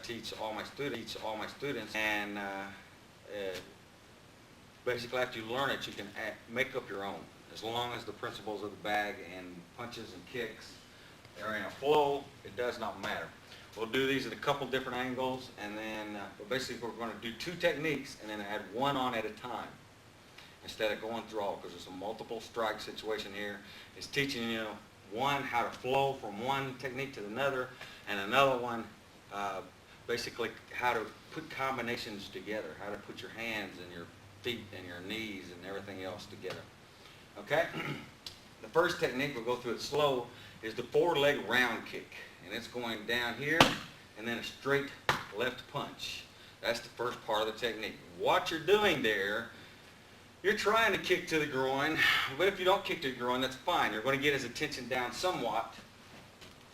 teach all my students, and basically after you learn it, you can make up your own, as long as the principles of the bag and punches and kicks are in a flow. It does not matter. We'll do these at a couple different angles, and then but basically we're going to do 2 techniques and then add one on at a time instead of going through all, because there's a multiple strike situation here. It's teaching you, one, how to flow from one technique to another, and another one basically how to put combinations together, how to put your hands and your feet and your knees and everything else together. Okay? The first technique, we'll go through it slow, is the forward leg round kick. And it's going down here and then a straight left punch. That's the first part of the technique. What you're doing there, you're trying to kick to the groin, but if you don't kick to the groin, that's fine. You're going to get his attention down somewhat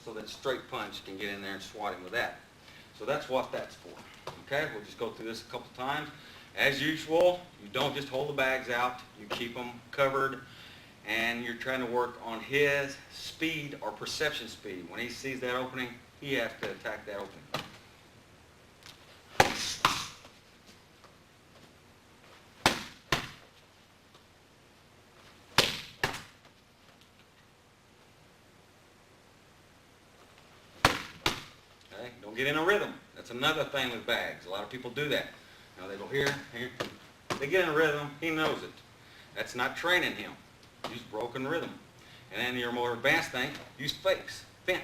so that straight punch can get in there and swat him with that. So that's what that's for. Okay, we'll just go through this a couple times. As usual, you don't just hold the bags out, you keep them covered, and you're trying to work on his speed or perception speed. When he sees that opening, he has to attack that opening. Okay, don't get in a rhythm. That's another thing with bags. A lot of people do that. You know, they go here, here. They get in a rhythm, he knows it. That's not training him. Use broken rhythm. And then your more advanced thing, use fakes, fint.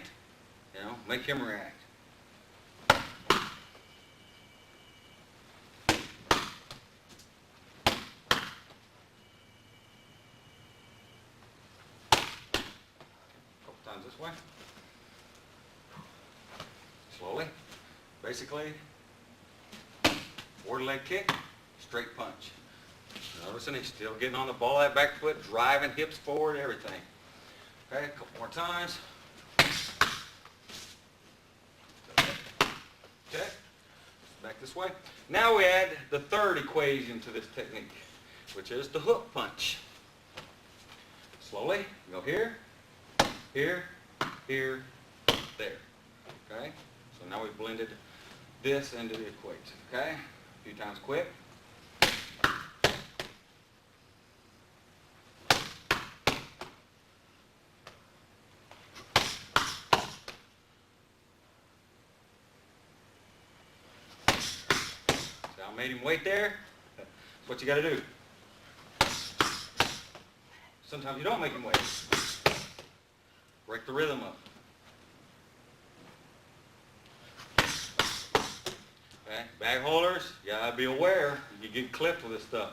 You know, make him react. Couple times this way. Slowly. Basically, forward leg kick, straight punch. Noticing he's still getting on the ball, that back foot, driving hips forward, everything. Okay, a couple more times. Okay, back this way. Now we add the third equation to this technique, which is the hook punch. Slowly, go here, here, here, there. Okay, so now we've blended this into the equation. Okay, a few times quick. I made him wait there. That's what you got to do. Sometimes you don't make him wait. Break the rhythm up. Okay, bag holders, you got to be aware. You get clipped with this stuff.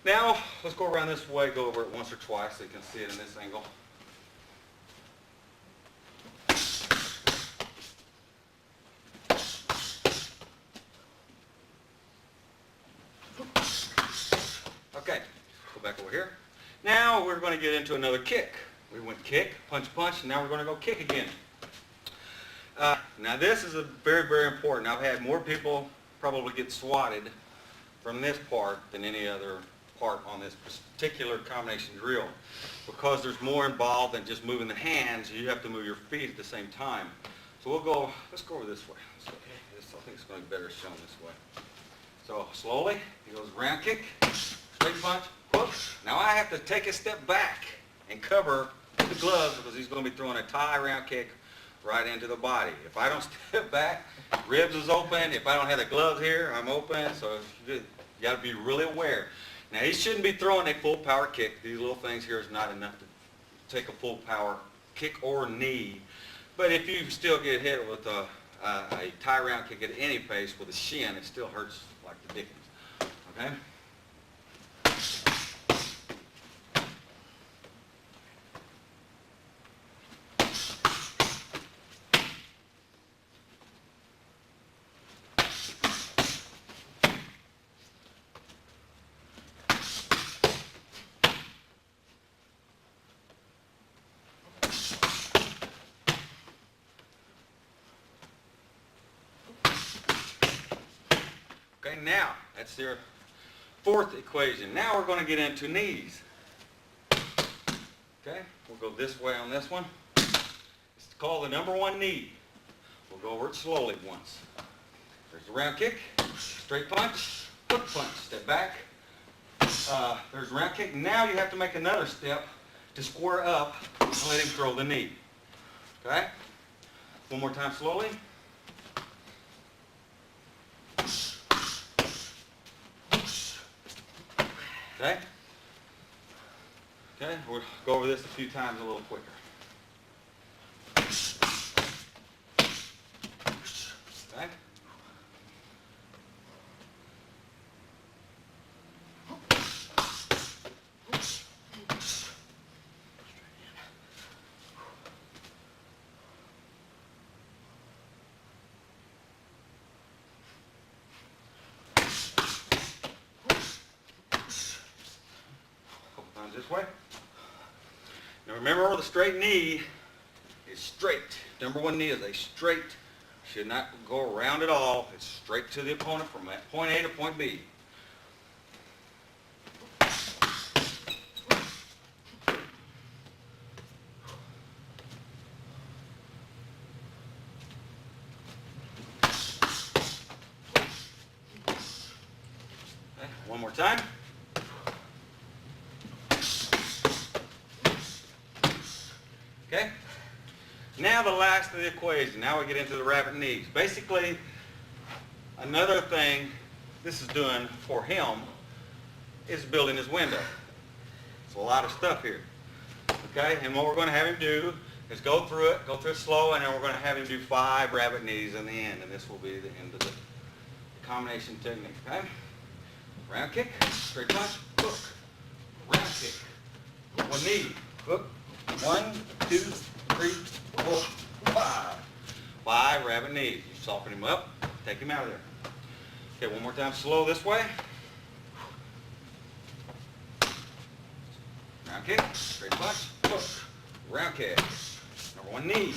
Now, let's go around this way, go over it once or twice so you can see it in this angle. Okay, go back over here. Now we're going to get into another kick. We went kick, punch, punch, and now we're going to go kick again. Now this is very, very important. I've had more people probably get swatted from this part than any other part on this particular combination drill, because there's more involved than just moving the hands. You have to move your feet at the same time. So let's go over this way. So, I think it's going to be better shown this way. So slowly, he goes round kick, straight punch, whoops. Now I have to take a step back and cover the gloves because he's going to be throwing a tie round kick right into the body. If I don't step back, ribs is open. If I don't have the gloves here, I'm open. So you got to be really aware. Now he shouldn't be throwing a full power kick. These little things here is not enough to take a full power kick or knee. But if you still get hit with a tie round kick at any pace with a shin, it still hurts like the dickens. Okay? Okay, now, that's your fourth equation. Now we're going to get into knees. Okay, we'll go this way on this one. It's called the number one knee. We'll go over it slowly once. There's a round kick, straight punch, hook punch, step back. There's a round kick. Now you have to make another step to square up and let him throw the knee. Okay? One more time slowly. Okay? Okay, we'll go over this a few times a little quicker. Okay? This way. Now remember, the straight knee is straight. Number one knee is a straight. Should not go around at all. It's straight to the opponent from point A to point B. Okay, one more time. Okay? Now the last of the equation. Now we get into the rabbit knees. Basically, another thing this is doing for him is building his window. It's a lot of stuff here. Okay? And what we're going to have him do is go through it slow, and then we're going to have him do 5 rabbit knees in the end, and this will be the end of the combination technique. Okay? Round kick, straight punch, hook. Round kick. One knee, hook. 1, 2, 3, 4, 5. 5 rabbit knees. You soften him up, take him out of there. Okay, one more time, slow this way. Round kick, straight punch, hook. Round kick. Number 1 knee.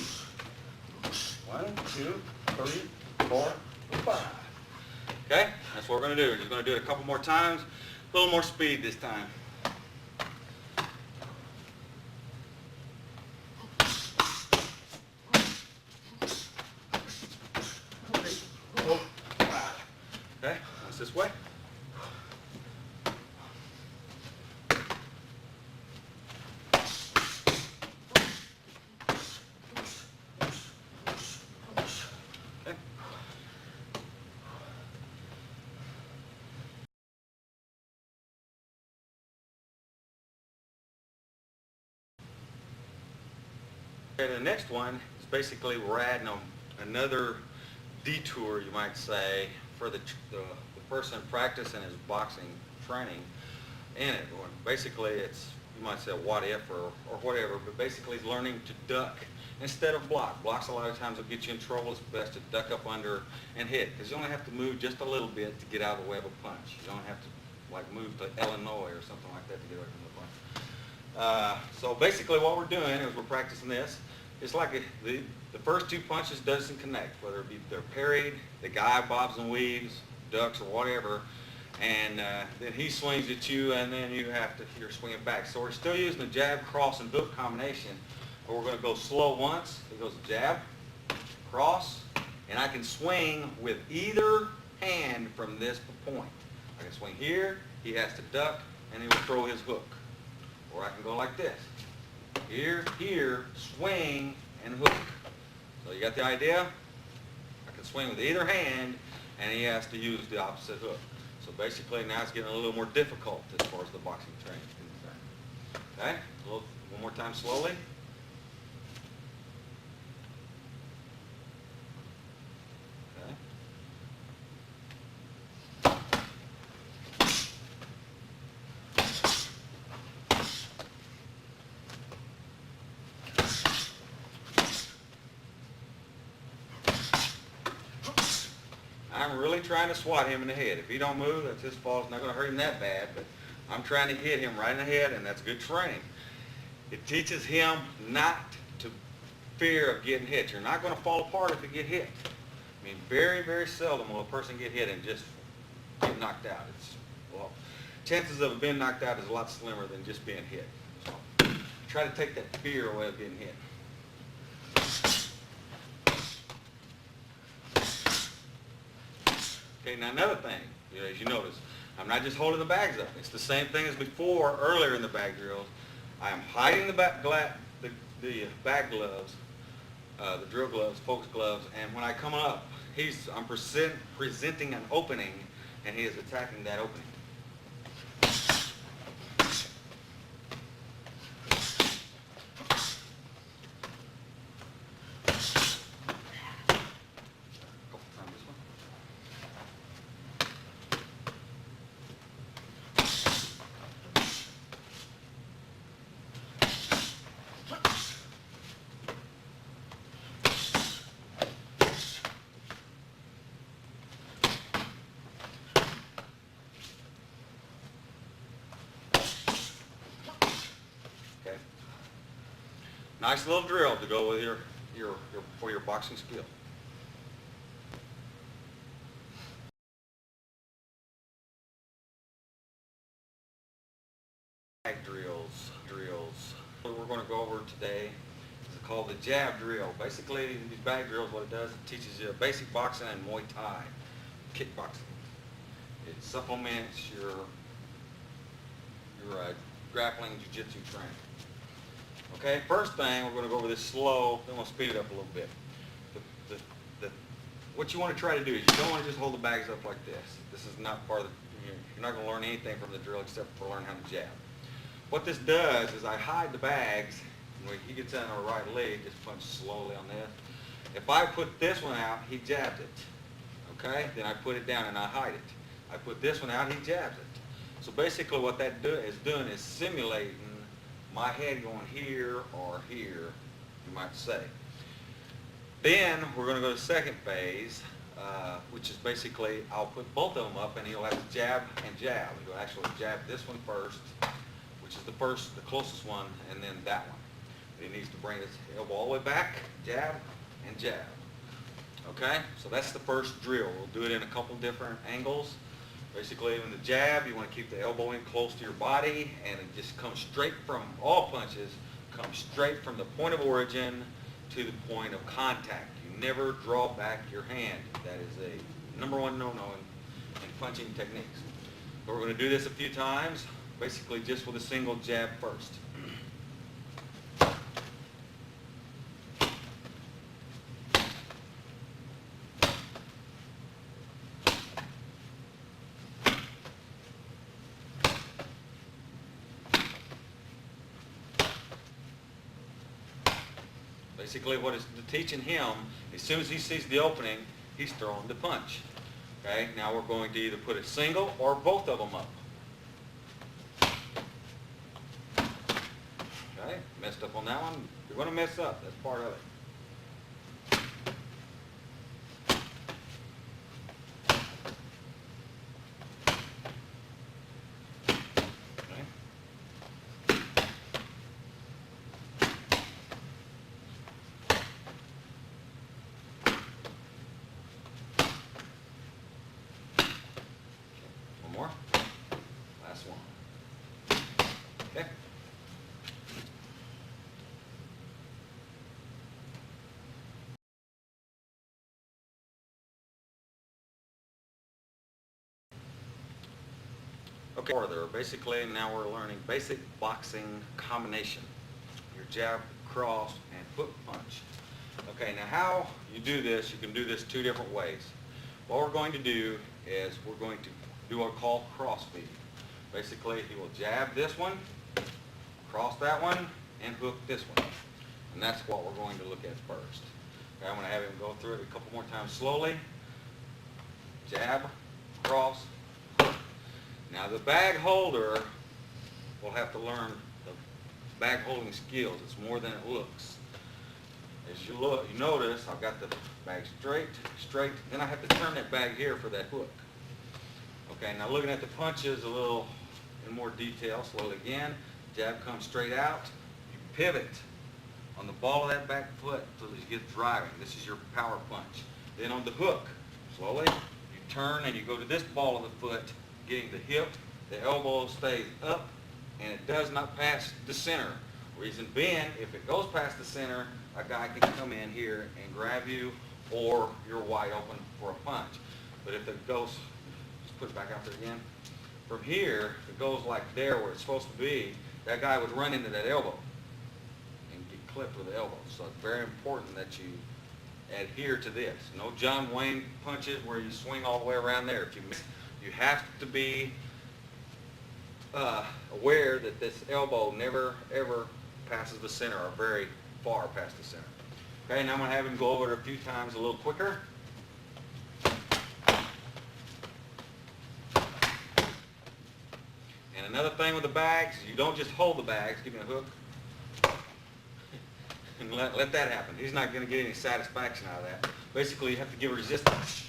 1, 2, 3, 4, 5. Okay, that's what we're going to do. We're just going to do it a couple more times. A little more speed this time. Okay, once this way. Okay. Okay, the next one is basically we're adding another detour, you might say, for the person practicing his boxing training in it. Basically, it's, you might say, a what if or whatever, but basically he's learning to duck instead of block. Blocks a lot of times will get you in trouble. It's best to duck up under and hit, because you only have to move just a little bit to get out of the way of a punch. You don't have to like move to Illinois or something like that to get away from the punch. So basically what we're doing is we're practicing this. It's like the first 2 punches doesn't connect, whether it be they're parried, the guy bobs and weaves, ducks or whatever, and then he swings at you, and then you're swinging back. So we're still using the jab, cross, and hook combination, but we're going to go slow once. It goes jab, cross, and I can swing with either hand from this point. I can swing here, he has to duck, and he will throw his hook. Or I can go like this. Here, here, swing, and hook. So you got the idea? I can swing with either hand, and he has to use the opposite hook. So basically now it's getting a little more difficult as far as the boxing training is concerned. Okay? One more time slowly. Okay. I'm really trying to swat him in the head. If he don't move, that's his fault. It's not going to hurt him that bad, but I'm trying to hit him right in the head, and that's good training. It teaches him not to fear of getting hit. You're not going to fall apart if you get hit. I mean, very, very seldom will a person get hit and just get knocked out. Well, chances of being knocked out is a lot slimmer than just being hit. So try to take that fear away of being hit. Okay, now another thing, as you notice, I'm not just holding the bags up. It's the same thing as before, earlier in the bag drills. I am hiding the bag gloves, the drill gloves, focus gloves, and when I come up, I'm presenting an opening, and he is attacking that opening. Okay. Nice little drill to go with for your boxing skill. Bag drills. What we're going to go over today is called the jab drill. Basically, these bag drills, what it does, it teaches you basic boxing and Muay Thai, kickboxing. It supplements your grappling jiu-jitsu training. Okay, first thing, we're going to go over this slow, then we'll speed it up a little bit. What you want to try to do is you don't want to just hold the bags up like this. This is not part of the, you're not going to learn anything from the drill except for learning how to jab. What this does is I hide the bags, and when he gets on our right leg, just punch slowly on this. If I put this one out, he jabs it. Okay, then I put it down and I hide it. I put this one out, he jabs it. So basically what that is doing is simulating my head going here or here, you might say. Then we're going to go to the second phase, which is basically I'll put both of them up and he'll have to jab and jab. He'll actually jab this one first, which is the closest one, and then that one. He needs to bring his elbow all the way back, jab and jab. Okay, so that's the first drill. We'll do it in a couple different angles. Basically, in the jab, you want to keep the elbow in close to your body, and it just comes straight from, all punches come straight from the point of origin to the point of contact. You never draw back your hand. That is a number one no-no in punching techniques. But we're going to do this a few times, basically just with a single jab first. Basically what it's teaching him, as soon as he sees the opening, he's throwing the punch. Okay, now we're going to either put a single or both of them up. Okay, messed up on that one. You're going to mess up, that's part of it. More. Last one. Okay. Okay, further, basically now we're learning basic boxing combination. Your jab, cross, and hook punch. Okay, now how you do this, you can do this two different ways. What we're going to do is we're going to do what we call cross feed. Basically, he will jab this one, cross that one, and hook this one. And that's what we're going to look at first. Okay, I'm going to have him go through it a couple more times slowly. Jab, cross, hook. Now the bag holder will have to learn the bag holding skills. It's more than it looks. As you look, you notice I've got the bag straight, then I have to turn that bag here for that hook. Okay, now looking at the punches a little in more detail, slowly again. Jab comes straight out. You pivot on the ball of that back foot until you get driving. This is your power punch. Then on the hook, slowly, you turn and you go to this ball of the foot, getting the hip, the elbow stays up, and it does not pass the center. Reason being, if it goes past the center, a guy can come in here and grab you, or you're wide open for a punch. But if it goes, just put it back out there again. From here, if it goes like there where it's supposed to be, that guy would run into that elbow and get clipped with the elbow. So it's very important that you adhere to this. No John Wayne punches where you swing all the way around there. If you miss, you have to be aware that this elbow never ever passes the center or very far past the center. Okay, now I'm going to have him go over it a few times a little quicker. And another thing with the bags, you don't just hold the bags, give me a hook, and let that happen. He's not going to get any satisfaction out of that. Basically, you have to give resistance.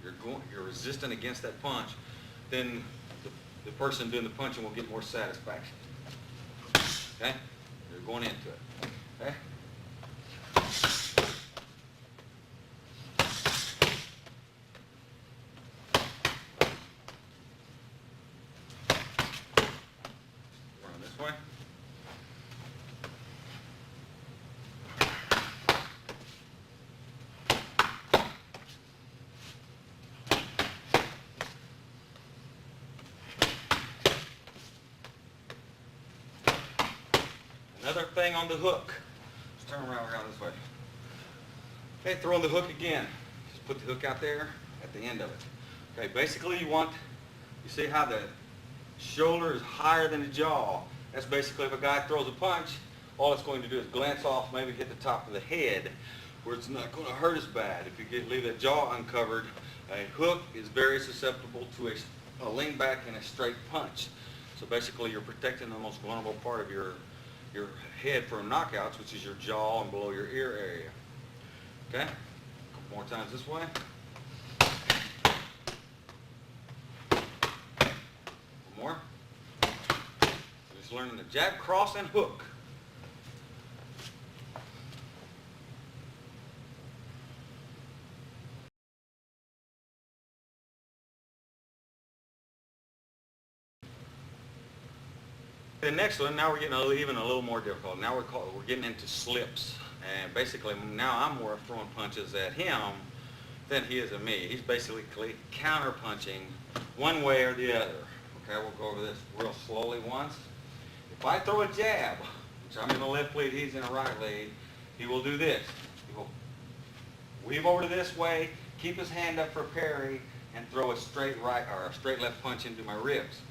You're resistant against that punch, then the person doing the punching will get more satisfaction. Okay? You're going into it. Okay? Run this way. Another thing on the hook. Let's turn around this way. Okay, throw in the hook again. Just put the hook out there at the end of it. Okay, basically you see how the shoulder is higher than the jaw. That's basically if a guy throws a punch, all it's going to do is glance off, maybe hit the top of the head, where it's not going to hurt as bad. If you leave that jaw uncovered, a hook is very susceptible to a lean back and a straight punch. So basically you're protecting the most vulnerable part of your head from knockouts, which is your jaw and below your ear area. Okay? A couple more times this way. One more. Just learning the jab, cross, and hook. The next one, now we're getting even a little more difficult. Now we're getting into slips. And basically now I'm more throwing punches at him than he is at me. He's basically counter punching one way or the other. Okay, we'll go over this real slowly once. If I throw a jab, which I'm in the left lead, he's in the right lead, he will do this. He will weave over to this way, keep his hand up for parry, and throw a straight right or a straight left punch into my ribs.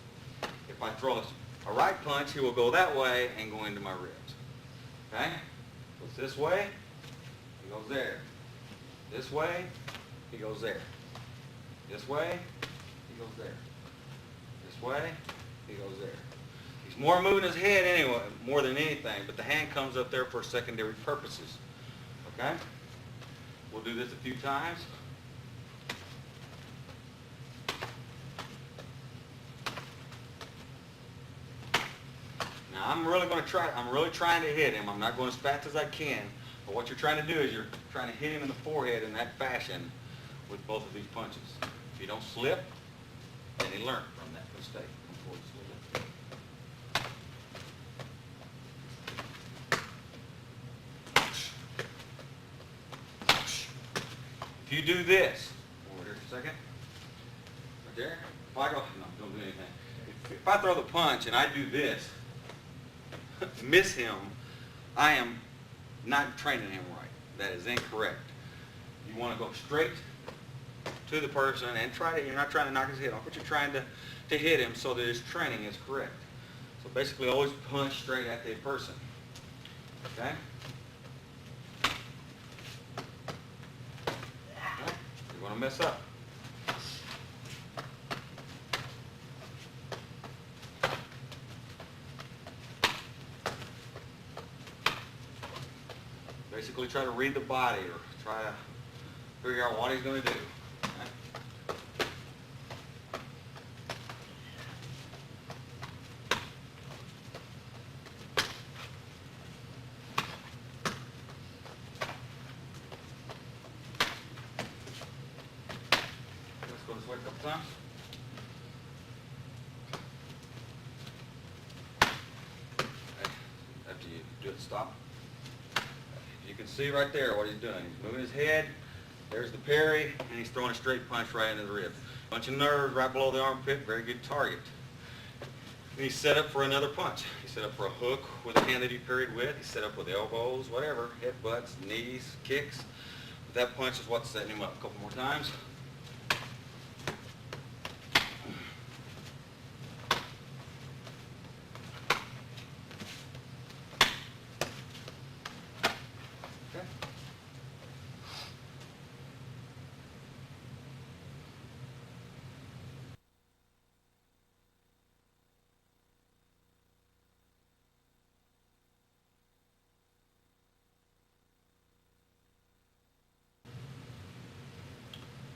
If I throw a right punch, he will go that way and go into my ribs. Okay? Goes this way, he goes there. This way, he goes there. This way, he goes there. This way, he goes there. He's more moving his head anyway, more than anything, but the hand comes up there for secondary purposes. Okay? We'll do this a few times. Now I'm really trying to hit him. I'm not going as fast as I can. But what you're trying to do is you're trying to hit him in the forehead in that fashion with both of these punches. If you don't slip, then he learned from that mistake. If you do this, over here for a second, right there, if I go, no, don't do anything. If I throw the punch and I do this, miss him, I am not training him right. That is incorrect. You want to go straight to the person and you're not trying to knock his head off, but you're trying to hit him so that his training is correct. So basically always punch straight at the person. Okay? You're going to mess up. Basically try to read the body or try to figure out what he's going to do. Okay? Let's go this way a couple times. After you do it, stop. You can see right there what he's doing. He's moving his head There's the parry, and he's throwing a straight punch right into the ribs. Bunch of nerves right below the armpit, very good target. And he's set up for another punch. He's set up for a hook with a hand that he parried with. He's set up with elbows, whatever, headbutts, knees, kicks. But that punch is what's setting him up. A couple more times.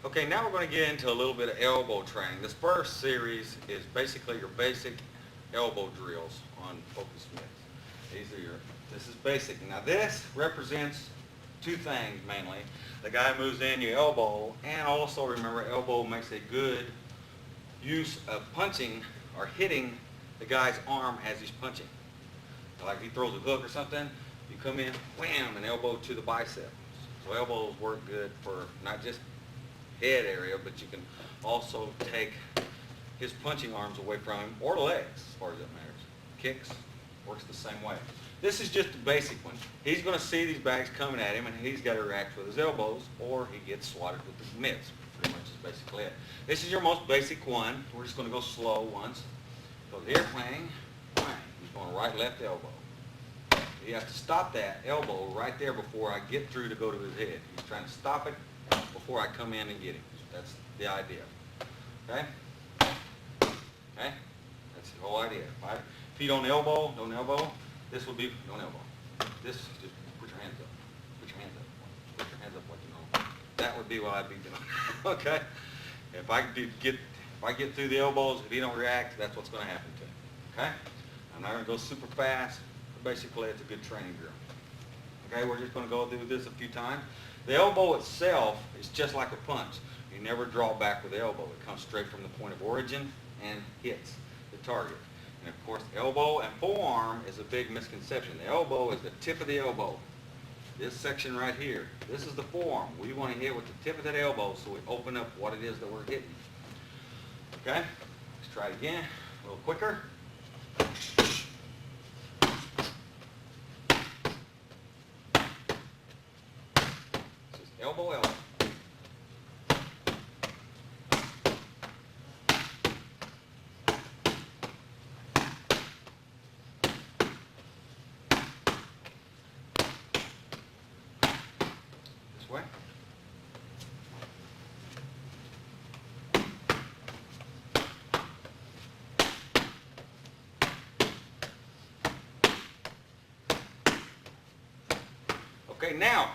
Okay, now we're going to get into a little bit of elbow training. This first series is basically your basic elbow drills on Focus Smiths. This is basic. Now this represents two things mainly. The guy moves in your elbow, and also remember elbow makes a good use of punching or hitting the guy's arm as he's punching. Like if he throws a hook or something, you come in, wham, an elbow to the bicep. So elbows work good for not just head area, but you can also take his punching arms away from him, or legs, as far as that matters. Kicks, works the same way. This is just the basic one. He's going to see these bags coming at him, and he's got to react with his elbows, or he gets swatted with his mitts. Pretty much is basically it. This is your most basic one. We're just going to go slow once. Goes here, planning, bang. He's going right, left elbow. He has to stop that elbow right there before I get through to go to his head. He's trying to stop it before I come in and get him. That's the idea. Okay? Okay? That's the whole idea. Right? If you don't elbow, this would be don't elbow. This, just put your hands up. Put your hands up. Put your hands up like you know. That would be what I'd be doing. Okay? If I get through the elbows, if you don't react, that's what's going to happen to you. Okay? I'm not going to go super fast, but basically it's a good training drill. Okay, we're just going to go through this a few times. The elbow itself is just like a punch. You never draw back with the elbow. It comes straight from the point of origin and hits the target. And of course, elbow and forearm is a big misconception. The elbow is the tip of the elbow. This section right here, this is the forearm. We want to hit with the tip of that elbow so we open up what it is that we're hitting. Okay, let's try it again, a little quicker. Elbow, elbow. This way. Okay, now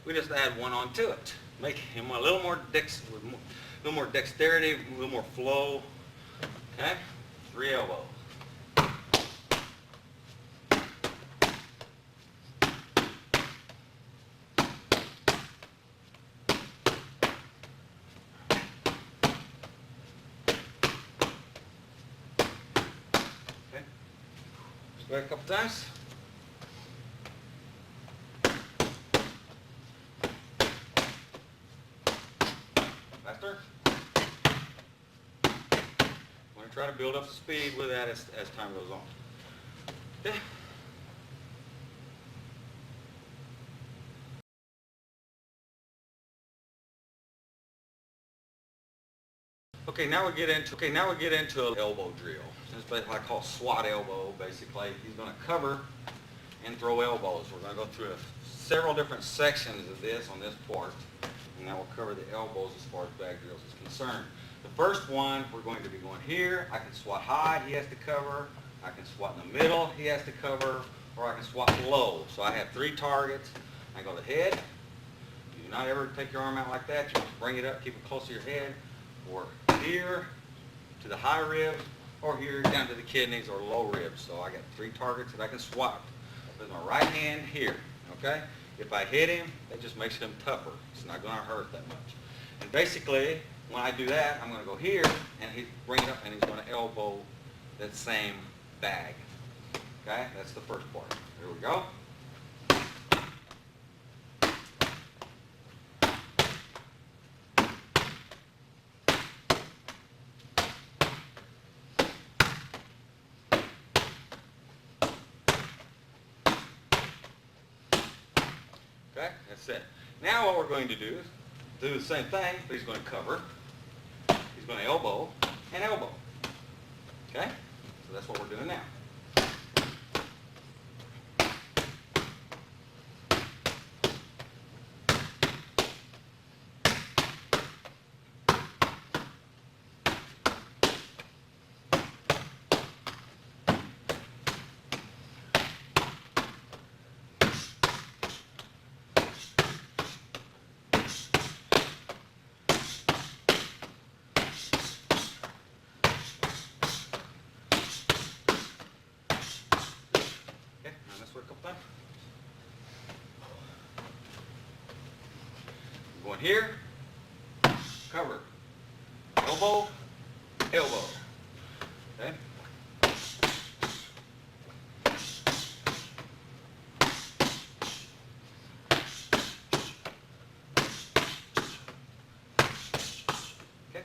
we just add one onto it. Make him a little more dexterity, a little more flow. Okay? 3 elbows. Okay? Let's go a couple times. Faster. I'm going to try to build up the speed with that as time goes on. Okay. Okay, now we get into an elbow drill. This is what I call Swat elbow. Basically, he's going to cover and throw elbows. We're going to go through several different sections of this on this part. And now we'll cover the elbows as far as bag drills is concerned. The first one, we're going to be going here. I can swat high, he has to cover. I can swat in the middle, he has to cover. Or I can swat low. So I have 3 targets. I go to the head. Do not ever take your arm out like that. You just bring it up, keep it close to your head. Or here to the high ribs, or here down to the kidneys or low ribs. So I got 3 targets that I can swat with my right hand here. Okay? If I hit him, that just makes him tougher. It's not going to hurt that much. And basically, when I do that, I'm going to go here, and he bring it up, and he's going to elbow that same bag. Okay? That's the first part. Here we go. Okay, that's it. Now what we're going to do is do the same thing, but he's going to cover, he's going to elbow, and elbow. Okay, so that's what we're doing now. Going here, cover, elbow, elbow. Okay? Okay.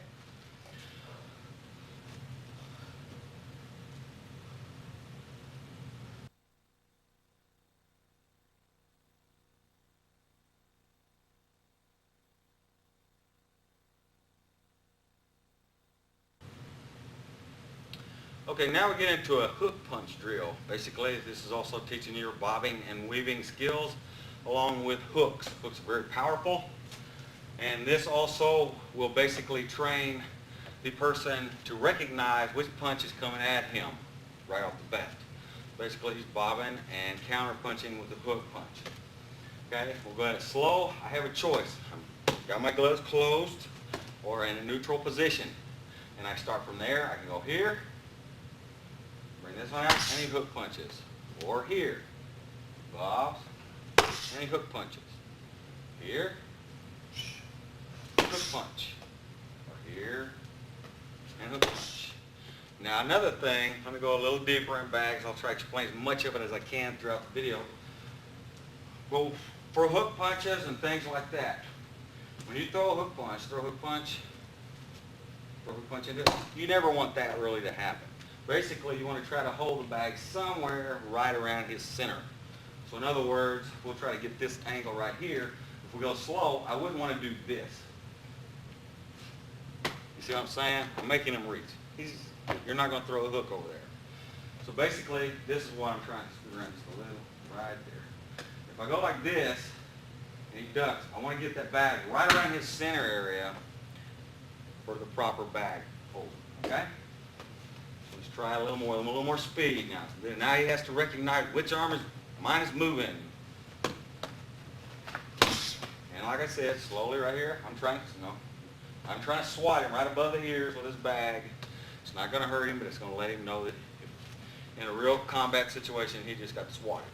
Okay, now we get into a hook punch drill. Basically, this is also teaching you your bobbing and weaving skills along with hooks. Hooks are very powerful, and this also will basically train the person to recognize which punch is coming at him right off the bat. Basically, he's bobbing and counter punching with the hook punch. Okay, we'll go ahead slow. I have a choice. I've got my gloves closed or in a neutral position, and I start from there. I can go here, bring this one out, and he hook punches. Or here, bobs, and he hook punches. Here, hook punch. Or here, and hook punch. Now another thing, let me go a little deeper in bags. I'll try to explain as much of it as I can throughout the video. Well, for hook punches and things like that, when you throw a hook punch, throw a hook punch into it, you never want that really to happen. Basically, you want to try to hold the bag somewhere right around his center. So in other words, we'll try to get this angle right here. If we go slow, I wouldn't want to do this. You see what I'm saying? I'm making him reach. You're not going to throw a hook over there. So basically, this is what I'm trying to screw around just a little right there. If I go like this, and he ducks, I want to get that bag right around his center area for the proper bag hold. Okay? So let's try a little more speed now. Now he has to recognize which mine is moving. And like I said, slowly right here, I'm trying to swat him right above the ears with his bag. It's not going to hurt him, but it's going to let him know that in a real combat situation, he just got swatted.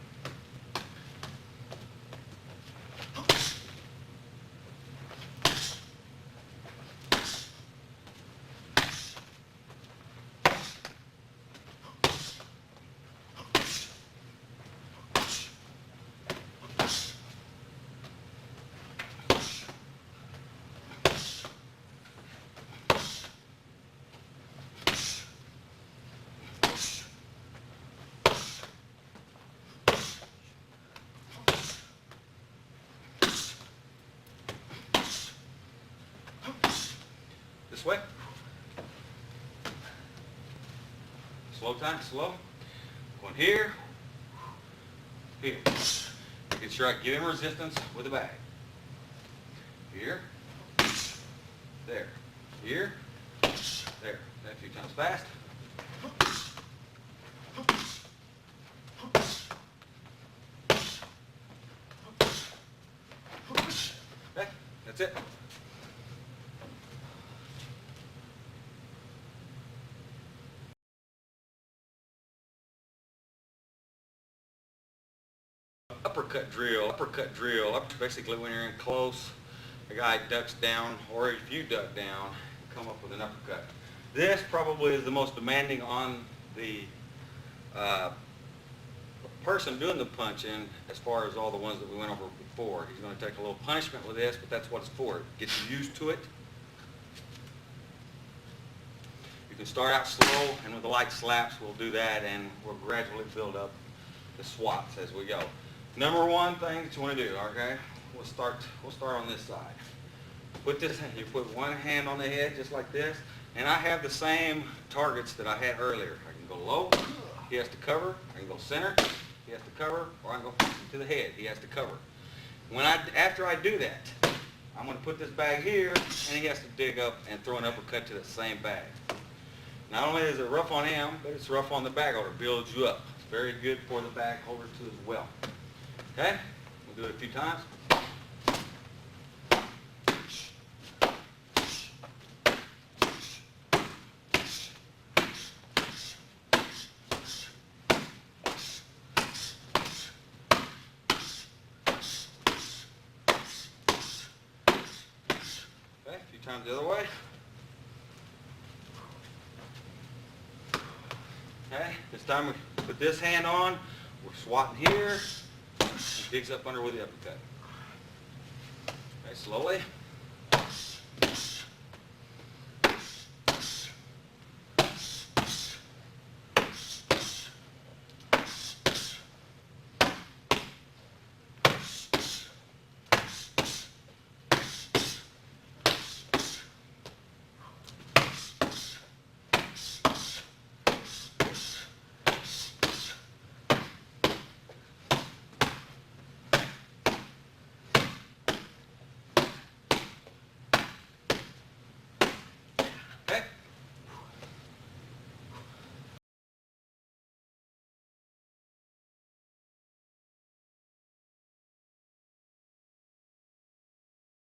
This way. Slow time, slow. Going here, here. Making sure I give him resistance with the bag. Here, there, here, there. That a few times fast. Okay, that's it. Uppercut drill. Uppercut drill. Basically, when you're in close, the guy ducks down, or if you duck down, you come up with an uppercut. This probably is the most demanding on the person doing the punching as far as all the ones that we went over before. He's going to take a little punishment with this, but that's what it's for. Get you used to it. You can start out slow, and with the light slaps, we'll do that, and we'll gradually build up the swats as we go. Number one thing that you want to do, okay? We'll start on this side. Put this, you put one hand on the head just like this, and I have the same targets that I had earlier. I can go low, he has to cover. I can go center, he has to cover, or I can go to the head, he has to cover. After I do that, I'm going to put this bag here, and he has to dig up and throw an uppercut to the same bag. Not only is it rough on him, but it's rough on the bag holder. It builds you up. It's very good for the bag holder too as well. Okay? We'll do it a few times. Okay, a few times the other way. Okay, this time we put this hand on, we're swatting here, and digs up under with the uppercut. Okay, slowly.